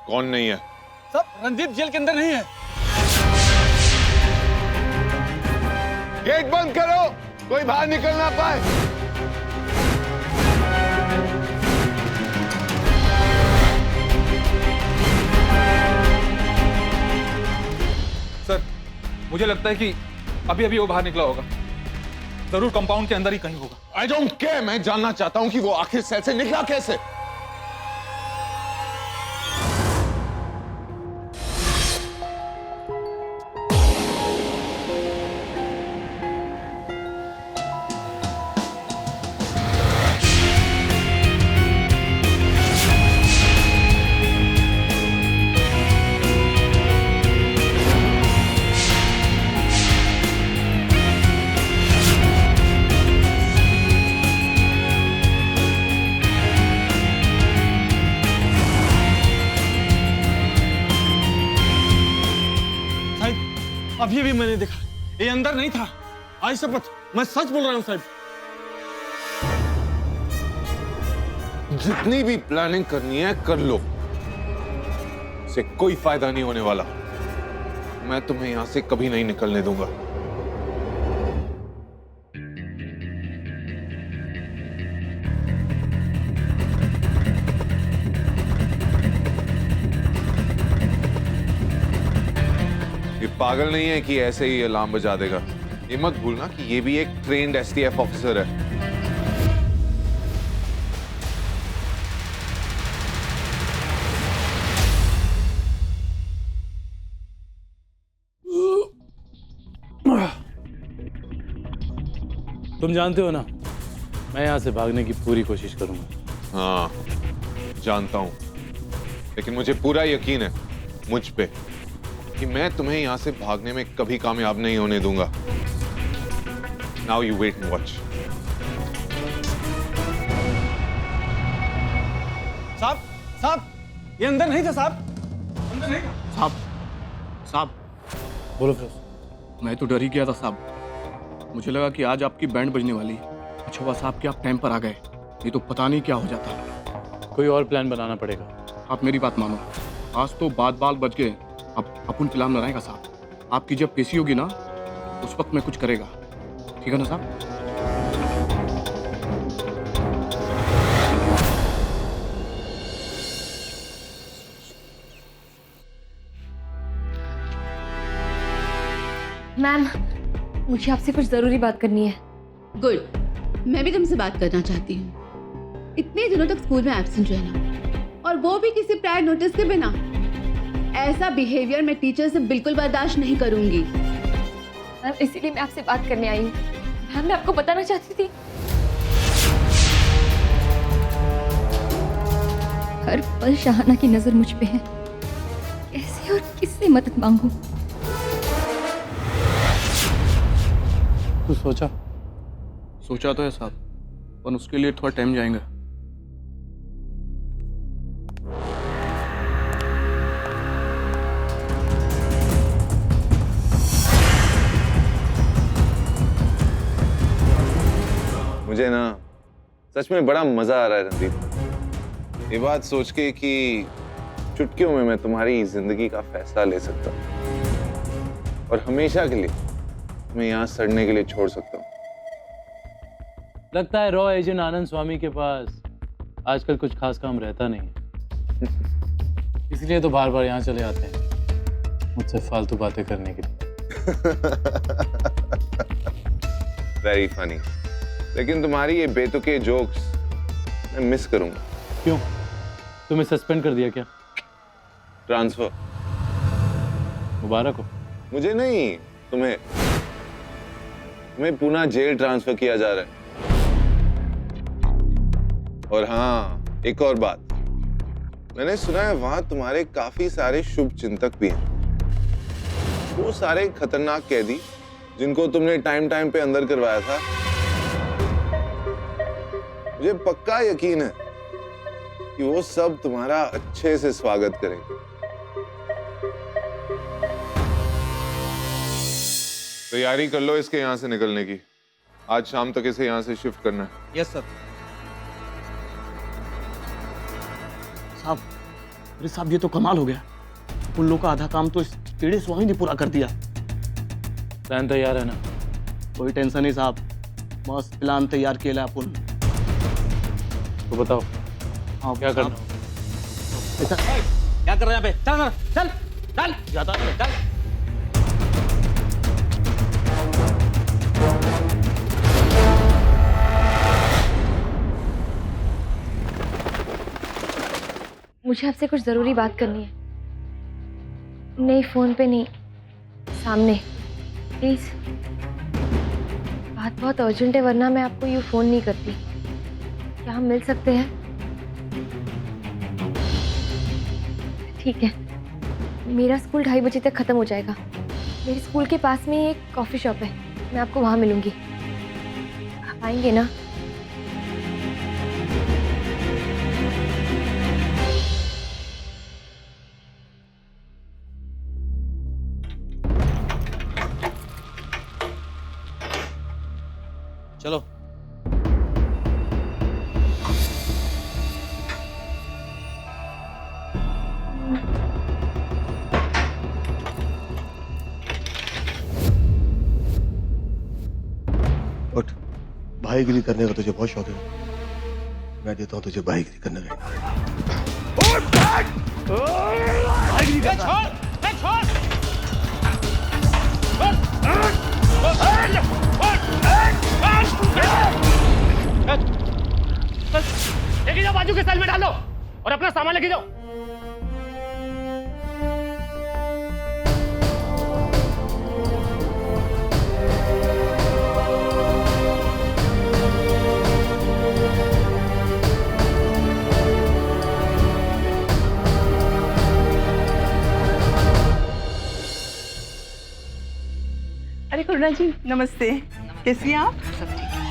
कौन नहीं है? सब रंजीत जेल के अंदर नहीं है। गेट बंद करो, कोई बाहर निकल ना पाए। सर, मुझे लगता है कि अभी अभी वो बाहर निकला होगा। जरूर कंपाउंड के अंदर ही कहीं होगा। आई डोंट केयर, मैं जानना चाहता हूं कि वो आखिर सेल से निकला कैसे। अभी भी मैंने देखा, ये अंदर नहीं था। आज शपथ, मैं सच बोल रहा हूँ साहब। जितनी भी प्लानिंग करनी है कर लो, इससे कोई फायदा नहीं होने वाला। मैं तुम्हें यहां से कभी नहीं निकलने दूंगा। ये पागल नहीं है कि ऐसे ही अलार्म बजा देगा। ये मत भूलना कि ये भी एक ट्रेन्ड एसटीएफ ऑफिसर है। तुम जानते हो ना, मैं यहाँ से भागने की पूरी कोशिश करूंगा। हाँ, जानता हूं, लेकिन मुझे पूरा यकीन है मुझ पे कि मैं तुम्हें यहां से भागने में कभी कामयाब नहीं होने दूंगा। Now you wait and watch. साहब, साहब, ये अंदर नहीं था साहब, अंदर नहीं था। साहब, बोलो फिर। मैं तो डर ही गया था साहब। मुझे लगा कि आज आपकी बैंड बजने वाली। अच्छा हुआ साहब कि आप टाइम पर आ गए, नहीं तो पता नहीं क्या हो जाता। कोई और प्लान बनाना पड़ेगा। आप मेरी बात मानो, आज तो बात बच गए। अब अपन प्लान बनाएगा साहब। आपकी जब पेशी होगी ना, उस वक्त मैं कुछ करेगा। ठीक है ना साहब? मैम, मुझे आपसे कुछ जरूरी बात करनी है। गुड, मैं भी तुमसे बात करना चाहती हूँ। इतने दिनों तक स्कूल में एब्सेंट रहना, और वो भी किसी प्रायर नोटिस के बिना। ऐसा बिहेवियर मैं टीचर से बिल्कुल बर्दाश्त नहीं करूंगी। मैम, इसीलिए मैं आपसे बात करने आई हूँ। मैम, मैं आपको बताना चाहती थी, हर पल शाहाना की नजर मुझ पे है। कैसे और किससे मदद मांगूं? तू सोचा तो है साहब, पर उसके लिए थोड़ा टाइम जाएगा। मुझे ना सच में बड़ा मजा आ रहा है रणदीप। ये बात सोच के कि चुटकियों में मैं तुम्हारी जिंदगी का फैसला ले सकता हूँ और हमेशा के लिए मैं यहाँ सड़ने के लिए छोड़ सकता हूँ। लगता है रॉ एजेंट आनंद स्वामी के पास आजकल कुछ खास काम रहता नहीं है। इसलिए तो बार बार यहाँ चले आते हैं, मुझसे फालतू बातें करने के लिए। वेरी फनी, लेकिन तुम्हारी ये बेतुके जोक्स मैं मिस करूंगा। क्यों? तुम्हें सस्पेंड कर दिया क्या? ट्रांसफर? मुबारक हो। मुझे नहीं, तुम्हें पुनः जेल ट्रांसफर किया जा रहा है। और हाँ, एक और बात, मैंने सुना है वहां तुम्हारे काफी सारे शुभ चिंतक भी हैं। वो सारे खतरनाक कैदी जिनको तुमने टाइम पे अंदर करवाया था, मुझे पक्का यकीन है कि वो सब तुम्हारा अच्छे से स्वागत करेंगे। तैयारी कर लो इसके यहाँ से निकलने की। आज शाम तक इसे यहाँ से शिफ्ट करना है। Yes sir. साहब, अरे साहब ये तो कमाल हो गया, उन लोगों का आधा काम तो इस टेढ़े स्वामी ने पूरा कर दिया। प्लान तैयार है ना? कोई टेंशन नहीं साहब, मस्त प्लान तैयार किया अपन। तो बताओ हाँ क्या करना? ऐसा क्या कर रहे हैं यहाँ पे? चल चल ज्यादा चल। मुझे आपसे कुछ ज़रूरी बात करनी है। नहीं, फ़ोन पे नहीं, सामने प्लीज़। बात बहुत अर्जेंट है, वरना मैं आपको यूँ फ़ोन नहीं करती। क्या हम मिल सकते हैं? ठीक है, मेरा स्कूल 2:30 बजे तक ख़त्म हो जाएगा। मेरे स्कूल के पास में ही एक कॉफ़ी शॉप है, मैं आपको वहाँ मिलूँगी। आप आएंगे ना? चलो। उठ, भाईगिरी करने का तुझे बहुत शौक है। मैं देता हूँ तुझे भाईगिरी करने का इनाम। भाईगिरी करना। लेके जाओ, बाजू के सेल में डालो और अपना सामान लेके जाओ। अरे करुणा जी नमस्ते, कैसी हैं आप? सब ठीक है।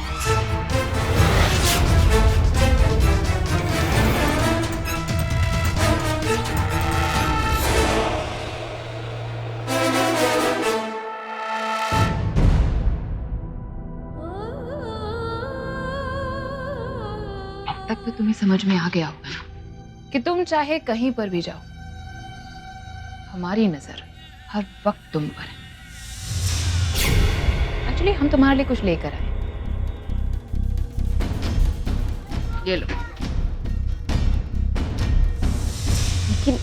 अब तक तो तुम्हें समझ में आ गया होगा ना कि तुम चाहे कहीं पर भी जाओ, हमारी नजर हर वक्त तुम पर है। एक्चुअली हम तुम्हारे लिए कुछ लेकर आए। ये लो। लेकिन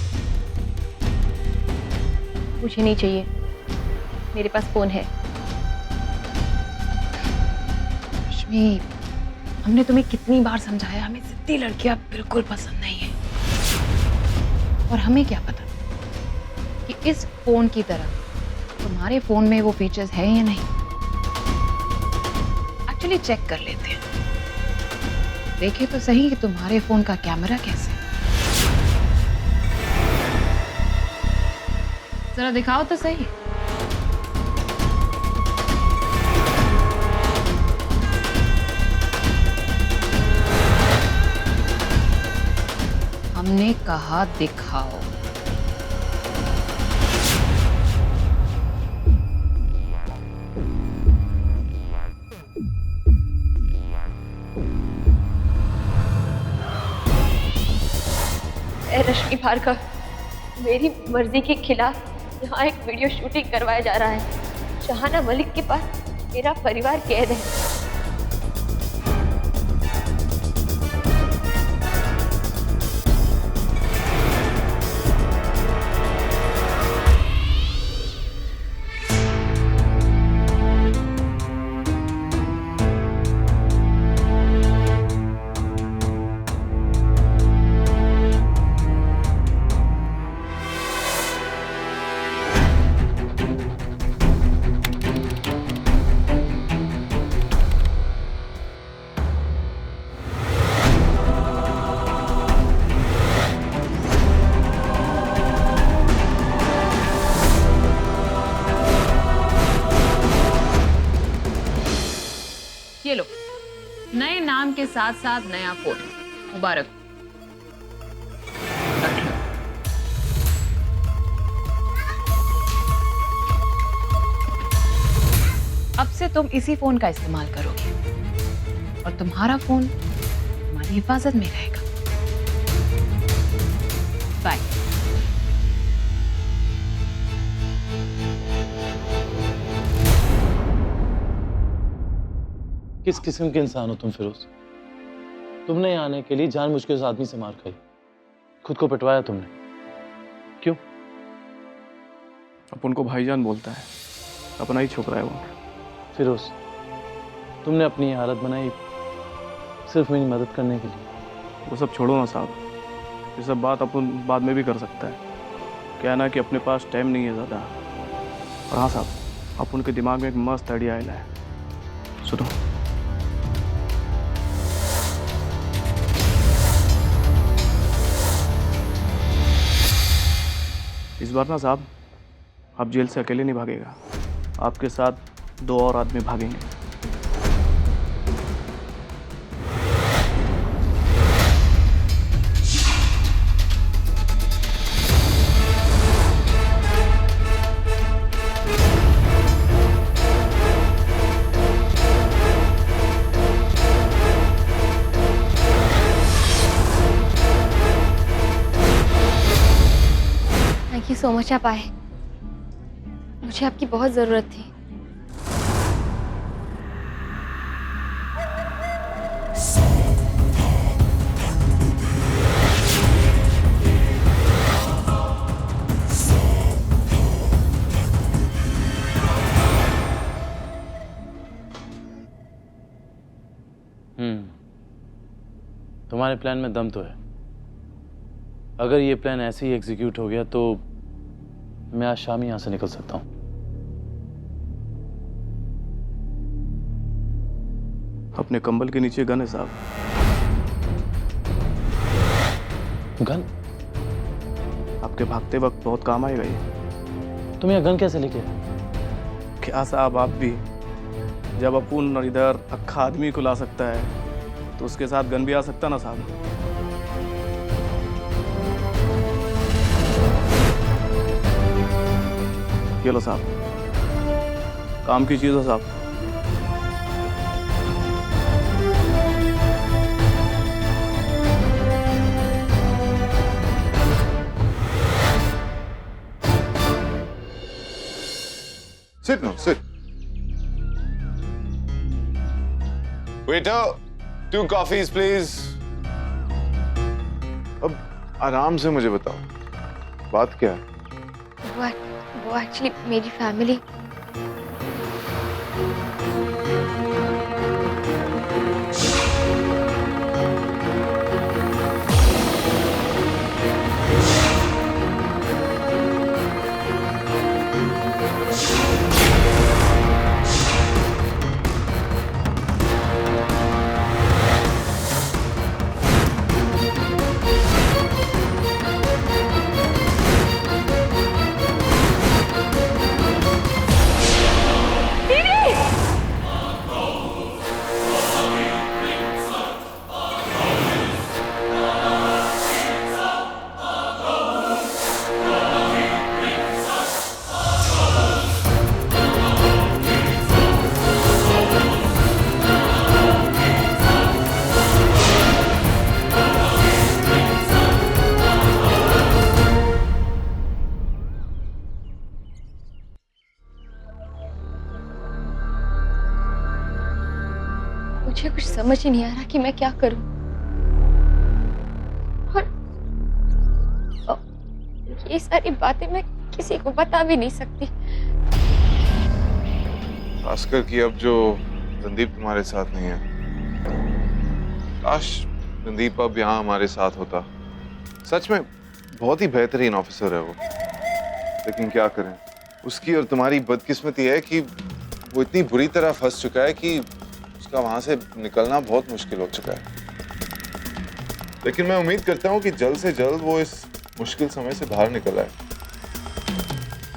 मुझे नहीं चाहिए, मेरे पास फ़ोन है। रश्मि, हमने तुम्हें कितनी बार समझाया, हमें जिद्दी लड़कियां बिल्कुल पसंद नहीं है। और हमें क्या पता कि इस फोन की तरह तुम्हारे फोन में वो फीचर्स है या नहीं। एक्चुअली चेक कर लेते हैं, देखे तो सही कि तुम्हारे फोन का कैमरा कैसे है। जरा दिखाओ तो सही। हमने कहा दिखाओ। रश्मि भार्गव, मेरी मर्जी के खिलाफ यहाँ एक वीडियो शूटिंग करवाया जा रहा है। शहाना मलिक के पास मेरा परिवार कैद है। ये लो, नए नाम के साथ साथ नया फोन। मुबारक। अब से तुम इसी फोन का इस्तेमाल करोगे और तुम्हारा फोन तुम्हारी हिफाजत में रहेगा। बाय। किस किस्म के इंसान हो तुम फिरोज? तुमने यहाँ आने के लिए जानबूझ के उस आदमी से मार खाई, खुद को पिटवाया तुमने, क्यों? अपन को भाईजान बोलता है, अपना ही छोकरा है वो। फिरोज, तुमने अपनी ये हालत बनाई सिर्फ मेरी मदद करने के लिए। वो सब छोड़ो ना साहब, ये सब बात अपन बाद में भी कर सकता है। क्या है ना कि अपने पास टाइम नहीं है ज़्यादा। और हाँ साहब, अपन के दिमाग में एक मस्त आइडिया आया है, सुनो। इस बार ना साहब, आप जेल से अकेले नहीं भागेगा, आपके साथ 2 और आदमी भागेंगे। थैंक यू सो मच, आप आए। मुझे आपकी बहुत ज़रूरत थी। तुम्हारे प्लान में दम तो है। अगर ये प्लान ऐसे ही एग्जीक्यूट हो गया तो मैं आज शाम ही यहां से निकल सकता हूं। अपने कंबल के नीचे गन है साहब। गन? आपके भागते वक्त बहुत काम आएगा ये। तुम यह गन कैसे लेके आए? क्या साहब, आप भी, जब अपुन इधर अक्खा आदमी को ला सकता है तो उसके साथ गन भी आ सकता ना साहब। ये लो साहब, काम की चीज़ हो साहब। Sit now, sit. Waiter, 2 coffees, please. अब आराम से मुझे बताओ, बात क्या है? वो एक्चुअली मेरी फैमिली। मुझे कुछ समझ ही नहीं आ रहा कि मैं क्या करूं। और ये सारी बातें मैं किसी को बता भी नहीं सकती। खासकर कि अब जो रणदीप तुम्हारे साथ नहीं है। काश रणदीप अब यहाँ हमारे साथ होता। सच में बहुत ही बेहतरीन ऑफिसर है वो, लेकिन क्या करें, उसकी और तुम्हारी बदकिस्मती है कि वो इतनी बुरी तरह फंस चुका है कि उसका वहां से निकलना बहुत मुश्किल हो चुका है। लेकिन मैं उम्मीद करता हूँ कि जल्द से जल्द वो इस मुश्किल समय से बाहर निकल आए।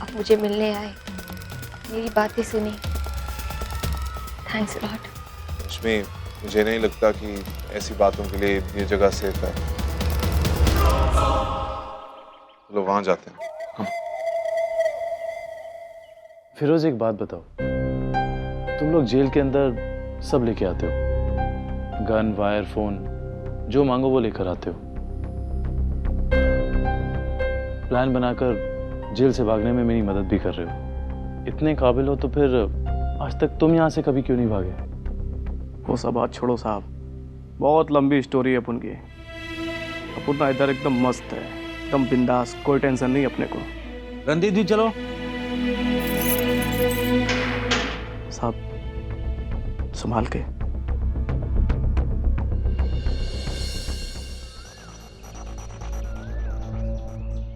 आप मुझे मिलने आए, मेरी बातें सुनी, थैंक्स अ लॉट। रश्मि, मुझे नहीं लगता कि ऐसी बातों के लिए ये जगह सेफ है। चलो वहां जाते हैं। फिरोज, एक बात बताओ, तुम लोग जेल के अंदर सब लेके आते हो, गन, वायर, फोन, जो मांगो वो लेकर आते हो। प्लान बनाकर जेल से भागने में मेरी मदद भी कर रहे हो। इतने काबिल हो तो फिर आज तक तुम यहां से कभी क्यों नहीं भागे? वो सब बात छोड़ो साहब, बहुत लंबी स्टोरी है अपन की। अपन ना इधर एकदम मस्त है, एकदम बिंदास, कोई टेंशन नहीं अपने को। रणदीप जी चलो। साहब संभाल के।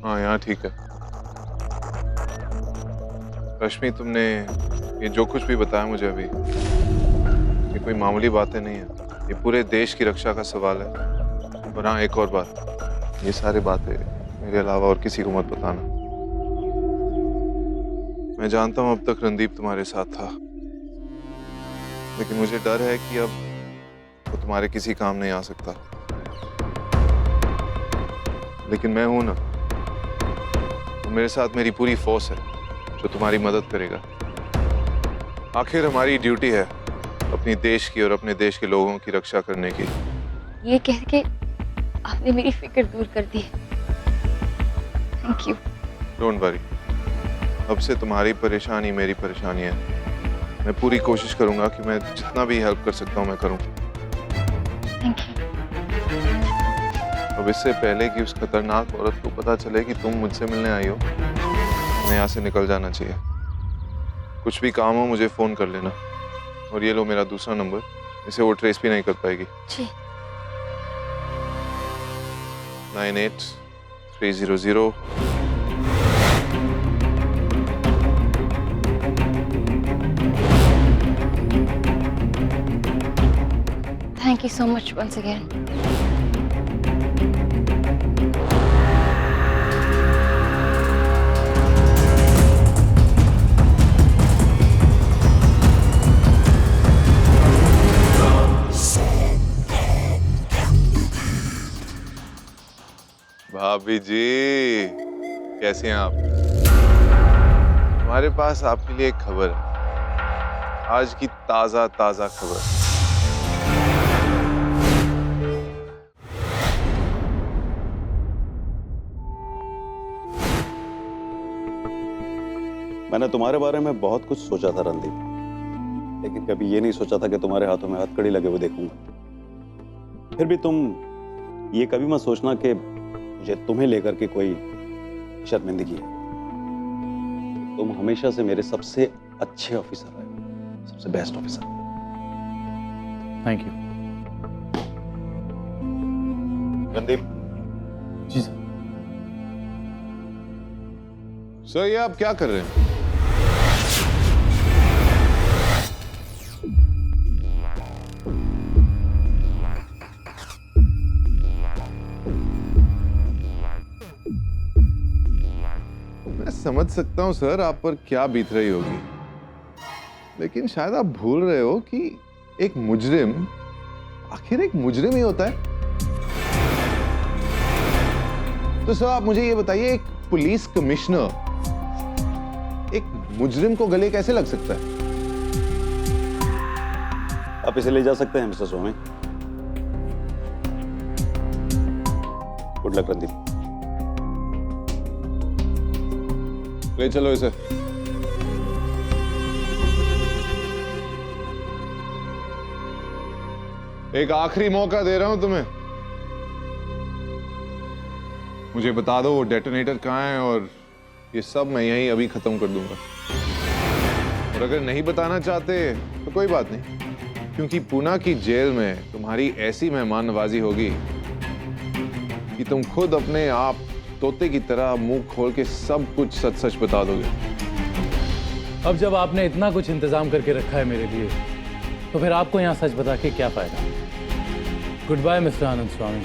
हाँ यहाँ ठीक है। रश्मि, तुमने ये जो कुछ भी बताया मुझे अभी, ये कोई मामूली बातें नहीं है। ये पूरे देश की रक्षा का सवाल है। और हाँ, एक और बात, ये सारी बातें मेरे अलावा और किसी को मत बताना। मैं जानता हूँ अब तक रणदीप तुम्हारे साथ था, लेकिन मुझे डर है कि अब वो तुम्हारे किसी काम नहीं आ सकता। लेकिन मैं हूं ना, तो मेरे साथ मेरी पूरी फोर्स है जो तुम्हारी मदद करेगा। आखिर हमारी ड्यूटी है अपनी देश की और अपने देश के लोगों की रक्षा करने की। ये कह के आपने मेरी फिक्र दूर कर दी। Thank you. डोंट वरी, अब से तुम्हारी परेशानी मेरी परेशानी है। मैं पूरी कोशिश करूंगा कि मैं जितना भी हेल्प कर सकता हूँ मैं करूँ। Thank you. अब इससे पहले कि उस खतरनाक औरत को पता चले कि तुम मुझसे मिलने आई हो, मैं यहाँ से निकल जाना चाहिए। कुछ भी काम हो मुझे फोन कर लेना। और ये लो मेरा दूसरा नंबर, इसे वो ट्रेस भी नहीं कर पाएगी। जी। 98300। Thank you so much once again. भाभी जी, कैसे हैं आप? हमारे पास आपके लिए एक खबर है, आज की ताजा ताजा खबर। मैंने तुम्हारे बारे में बहुत कुछ सोचा था रणदीप, लेकिन कभी ये नहीं सोचा था कि तुम्हारे हाथों में हथकड़ी लगे हुए देखूंगा। फिर भी तुम ये कभी मत सोचना कि मुझे तुम्हें लेकर के कोई शर्मिंदगी है। तुम हमेशा से मेरे सबसे अच्छे ऑफिसर रहे, सबसे best officer. Thank you. Randeep ji sir. Sir, ये आप क्या कर रहे हैं? मैं समझ सकता हूं सर आप पर क्या बीत रही होगी, लेकिन शायद आप भूल रहे हो कि एक मुजरिम आखिर एक मुजरिम ही होता है। तो सर आप मुझे ये बताइए, एक पुलिस कमिश्नर एक मुजरिम को गले कैसे लग सकता है? आप इसे ले जा सकते हैं mister Swami. Good luck Randeep. ले चलो इसे। एक आखिरी मौका दे रहा हूं तुम्हें, मुझे बता दो वो डेटोनेटर कहाँ है और ये सब मैं यहीं अभी खत्म कर दूंगा। और अगर नहीं बताना चाहते तो कोई बात नहीं, क्योंकि पूना की जेल में तुम्हारी ऐसी मेहमान नवाजी होगी कि तुम खुद अपने आप तोते की तरह मुंह खोल के सब कुछ सच सच बता दोगे। अब जब आपने इतना कुछ इंतजाम करके रखा है मेरे लिए, तो फिर आपको यहाँ सच बता के क्या फायदा। गुड बाय मिस्टर आनंद स्वामी।